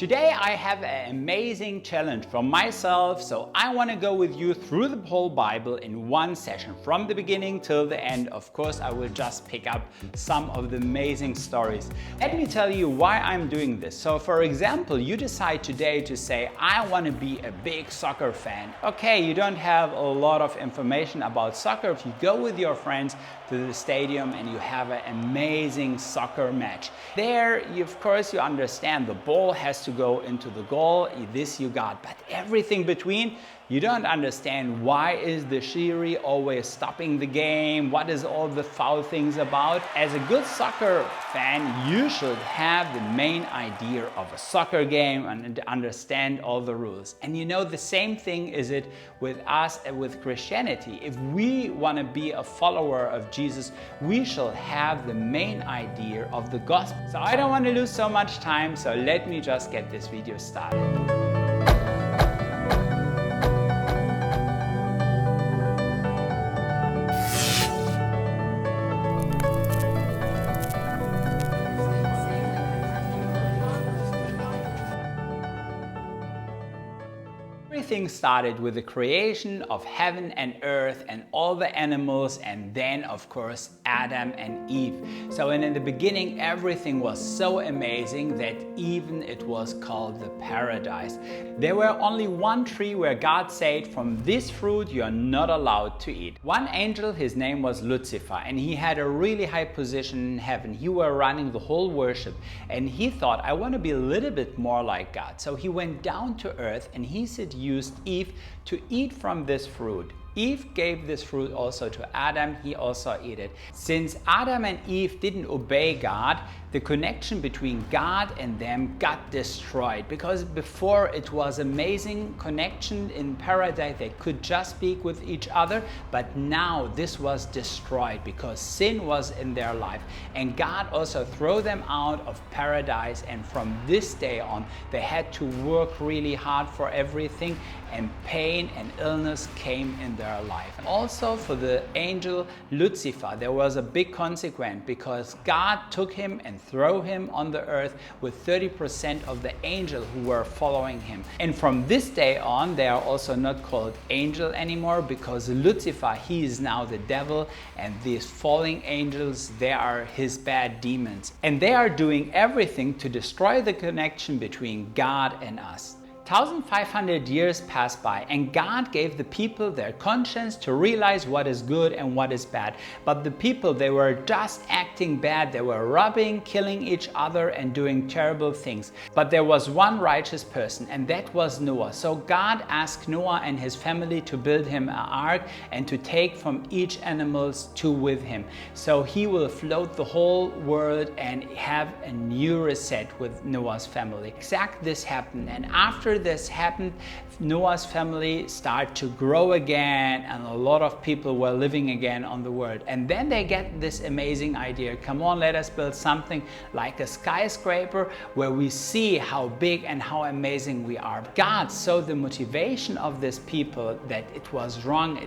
Today I have an amazing challenge for myself, so I want to go with you through the whole Bible in one session, from the beginning till the end. Of course, I will just pick up some of the amazing stories. Let me tell you why I'm doing this. So for example, you decide today to say, I want to be a big soccer fan. Okay, you don't have a lot of information about soccer. If you go with your friends to the stadium and you have an amazing soccer match, there, of course, you understand the ball has to go into the goal, this you got, but everything between, you don't understand. Why is the Shiri always stopping the game? What is all the foul things about? As a good soccer fan, you should have the main idea of a soccer game and understand all the rules. And you know, the same thing is it with us and with Christianity. If we want to be a follower of Jesus, we shall have the main idea of the gospel. So I don't want to lose so much time, so let me just get this video started. Everything started with the creation of heaven and earth and all the animals, and then of course Adam and Eve. So in the beginning everything was so amazing that even it was called the paradise. There were only one tree where God said, from this fruit you are not allowed to eat. One angel, his name was Lucifer, and he had a really high position in heaven. He was running the whole worship, and he thought, I want to be a little bit more like God. So he went down to earth and he seduced Eve to eat from this fruit. Eve gave this fruit also to Adam, he also ate it. Since Adam and Eve didn't obey God, the connection between God and them got destroyed, because before it was amazing connection in paradise, they could just speak with each other, but now this was destroyed because sin was in their life, and God also threw them out of paradise, and from this day on they had to work really hard for everything, and pain and illness came in their life. And also for the angel Lucifer, there was a big consequence, because God took him and threw him on the earth with 30% of the angels who were following him. And from this day on, they are also not called angel anymore, because Lucifer, he is now the devil, and these falling angels, they are his bad demons. And they are doing everything to destroy the connection between God and us. 1,500 years passed by, and God gave the people their conscience to realize what is good and what is bad. But the people, they were just acting bad. They were robbing, killing each other, and doing terrible things. But there was one righteous person, and that was Noah. So God asked Noah and his family to build him an ark and to take from each animals two with him. So he will float the whole world and have a new reset with Noah's family. Exactly this happened, and after this happened, Noah's family started to grow again, and a lot of people were living again on the world. And then they get this amazing idea, come on, let us build something like a skyscraper where we see how big and how amazing we are. God saw the motivation of these people, that it was wrong,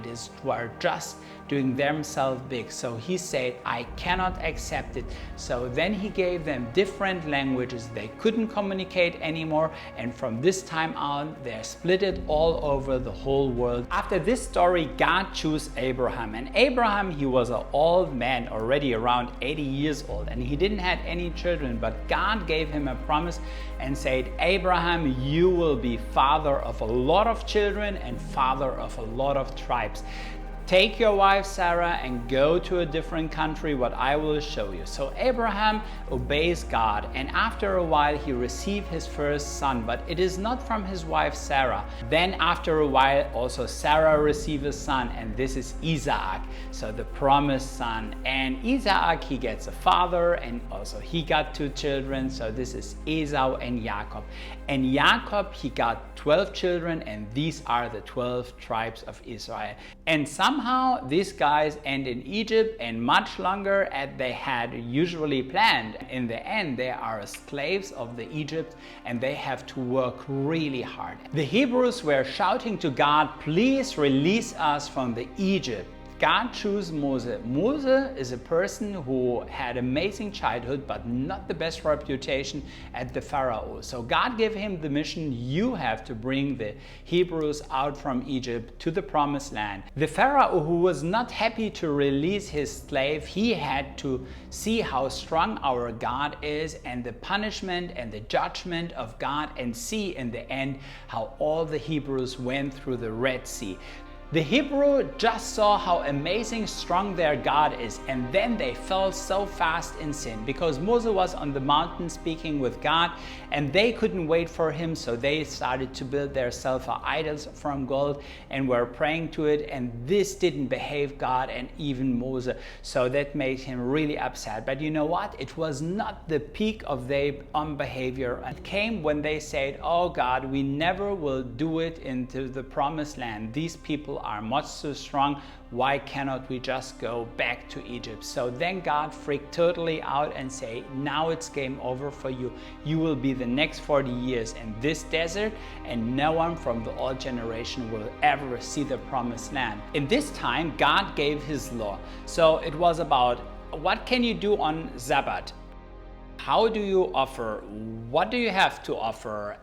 were just doing themselves big. So he said, I cannot accept it. So then he gave them different languages. They couldn't communicate anymore, and from this time on, they're split all over the whole world. After this story, God chose Abraham, and Abraham, he was an old man, already around 80 years old, and he didn't have any children, but God gave him a promise and said, Abraham, you will be father of a lot of children and father of a lot of tribes. Take your wife Sarah and go to a different country, what I will show you. So Abraham obeys God, and after a while he received his first son, but it is not from his wife Sarah. Then after a while also Sarah received a son, and this is Isaac, so the promised son. And Isaac, he gets a father, and also he got two children, so this is Esau and Jacob. And Jacob, he got 12 children, and these are the 12 tribes of Israel. And somehow these guys end in Egypt, and much longer as they had usually planned. In the end, they are slaves of the Egypt, and they have to work really hard. The Hebrews were shouting to God, please release us from the Egypt. God chose Moses. Moses is a person who had amazing childhood, but not the best reputation at the Pharaoh. So God gave him the mission: you have to bring the Hebrews out from Egypt to the promised land. The Pharaoh, who was not happy to release his slave, he had to see how strong our God is and the punishment and the judgment of God, and see in the end how all the Hebrews went through the Red Sea. The Hebrew just saw how amazing strong their God is, and then they fell so fast in sin because Moses was on the mountain speaking with God and they couldn't wait for him, so they started to build their al-safau idols from gold and were praying to it, and this didn't behave God and even Moses, so that made him really upset. But you know what? It was not the peak of their unbehavior. It came when they said, oh God, we never will do it into the promised land. These people are much too strong. Why cannot we just go back to Egypt? So then God freaked totally out and say, now it's game over for you. You will be the next 40 years in this desert, and no one from the old generation will ever see the promised land. In this time, God gave his law. So it was about what can you do on Sabbath? How do you offer? What do you have to offer?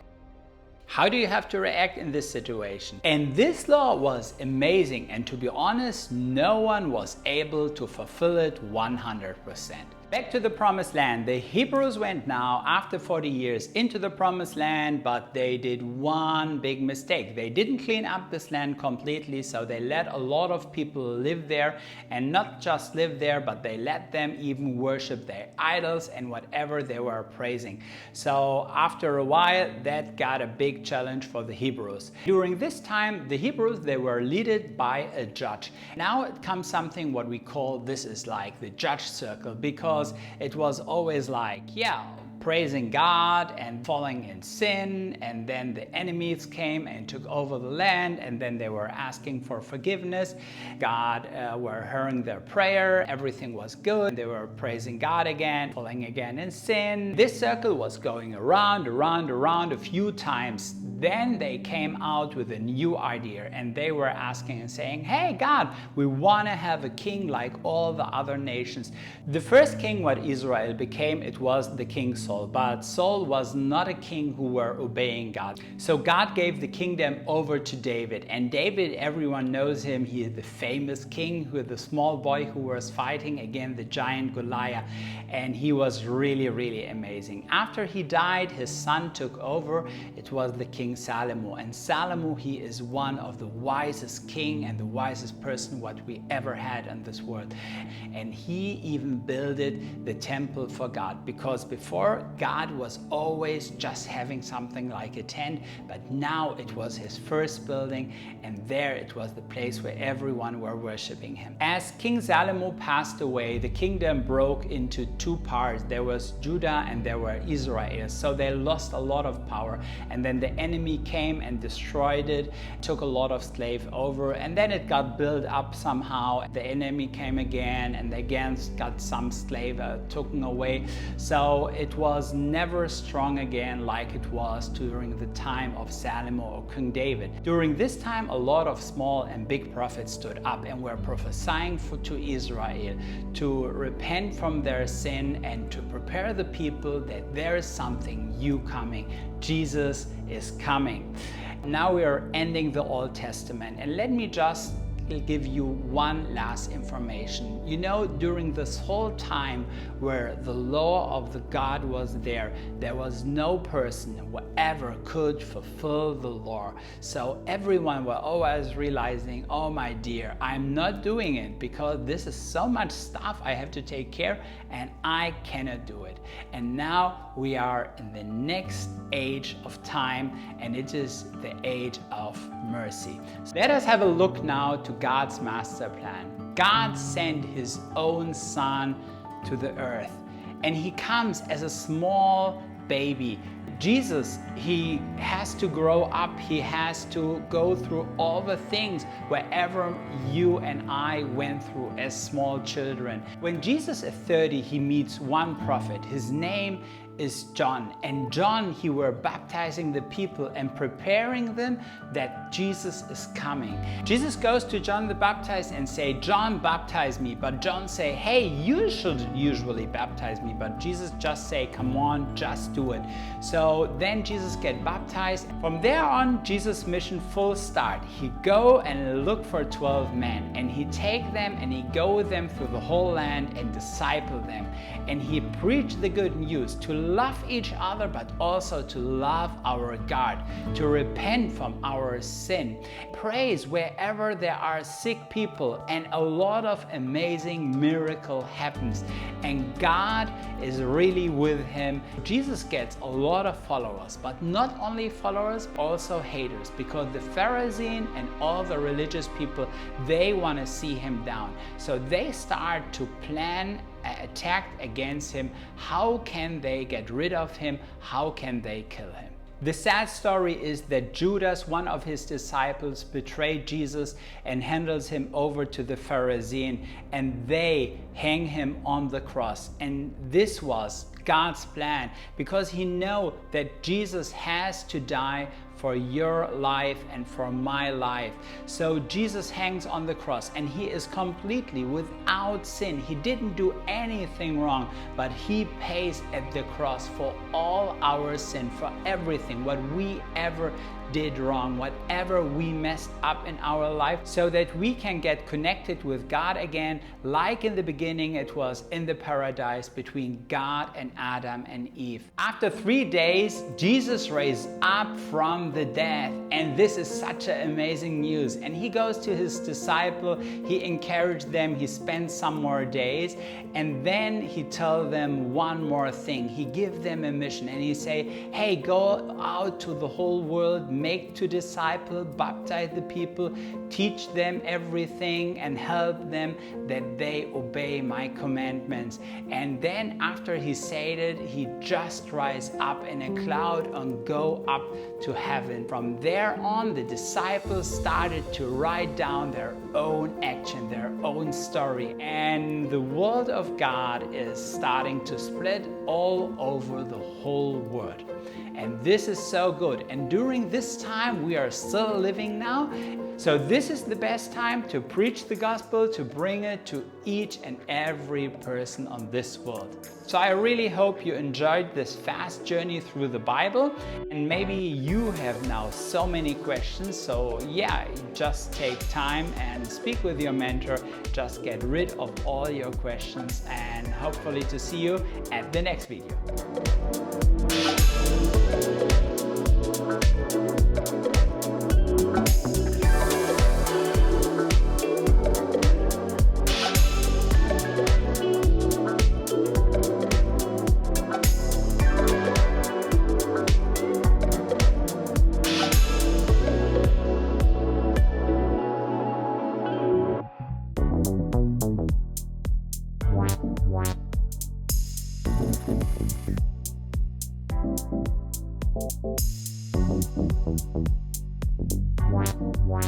How do you have to react in this situation? And this law was amazing, and to be honest, no one was able to fulfill it 100%. Back to the promised land. The Hebrews went now after 40 years into the promised land, but they did one big mistake. They didn't clean up this land completely, so they let a lot of people live there, and not just live there, but they let them even worship their idols and whatever they were praising. So after a while, that got a big challenge for the Hebrews. During this time, the Hebrews, they were led by a judge. Now it comes something what we call, this is like the judge circle, because it was always like, yeah, praising God and falling in sin, and then the enemies came and took over the land, and then they were asking for forgiveness. God were hearing their prayer, everything was good, they were praising God again, falling again in sin. This circle was going around a few times. Then they came out with a new idea, and they were asking and saying, hey God, we want to have a king like all the other nations. The first king what Israel became, it was the king Saul, but Saul was not a king who were obeying God. So God gave the kingdom over to David, and David, everyone knows him. He is the famous king who is the small boy who was fighting against the giant Goliath, and he was really amazing. After he died, his son took over. It was the king Solomon, and Solomon, he is one of the wisest king and the wisest person what we ever had in this world, and he even builded the temple for God, because before God was always just having something like a tent, but now it was his first building, and there it was the place where everyone were worshiping him. As King Solomon passed away, the kingdom broke into two parts. There was Judah and there were Israel, so they lost a lot of power, and then the enemy came and destroyed it, took a lot of slaves over, and then it got built up somehow. The enemy came again, and again got some slave taken away, so it was never strong again like it was during the time of Solomon or King David. During this time, a lot of small and big prophets stood up and were prophesying to Israel to repent from their sin and to prepare the people that there is something new coming. Jesus is coming. Now we are ending the Old Testament, and let me just give you one last information. You know, during this whole time where the law of the God was there was no person who ever could fulfill the law. So everyone were always realizing, oh my dear, I'm not doing it because this is so much stuff I have to take care, and I cannot do it. And now we are in the next age of time, and it is the age of mercy. So let us have a look now to God's master plan. God sent his own son to the earth, and he comes as a small baby. Jesus, he has to grow up, he has to go through all the things wherever you and I went through as small children. When Jesus is 30, he meets one prophet. His name is John. And John, he were baptizing the people and preparing them that Jesus is coming. Jesus goes to John the Baptist and say, John, baptize me. But John say, hey, you should usually baptize me. But Jesus just say, come on, just do it. So then Jesus get baptized. From there on, Jesus' mission full start. He go and look for 12 men, and he take them and he go with them through the whole land and disciple them. And he preached the good news to love each other, but also to love our God, to repent from our sin, praise wherever there are sick people, and a lot of amazing miracle happens. And God is really with him. Jesus gets a lot of followers, but not only followers, also haters, because the Pharisees and all the religious people, they want to see him down. So they start to plan an attack against him. How can they get rid of him? How can they kill him? The sad story is that Judas, one of his disciples, betrayed Jesus and handles him over to the Pharisees, and they hang him on the cross. And this was God's plan, because he knew that Jesus has to die for your life and for my life. So Jesus hangs on the cross, and he is completely without sin. He didn't do anything wrong, but he pays at the cross for all our sin, for everything, what we ever did wrong, whatever we messed up in our life, so that we can get connected with God again, like in the beginning it was in the paradise between God and Adam and Eve. After 3 days, Jesus raised up from the dead, and this is such an amazing news. And he goes to his disciple, he encouraged them, he spent some more days, and then he told them one more thing. He give them a mission, and he say, hey, go out to the whole world, make to disciple, baptize the people, teach them everything, and help them that they obey my commandments. And then after he said it, he just rise up in a cloud and go up to heaven. From there on, the disciples started to write down their own action, their own story. And the word of God is starting to spread all over the whole world. And this is so good. And during this time we are still living now. So this is the best time to preach the gospel, to bring it to each and every person on this world. So I really hope you enjoyed this fast journey through the Bible. And maybe you have now so many questions. So yeah, just take time and speak with your mentor. Just get rid of all your questions, and hopefully to see you at the next video. Wow.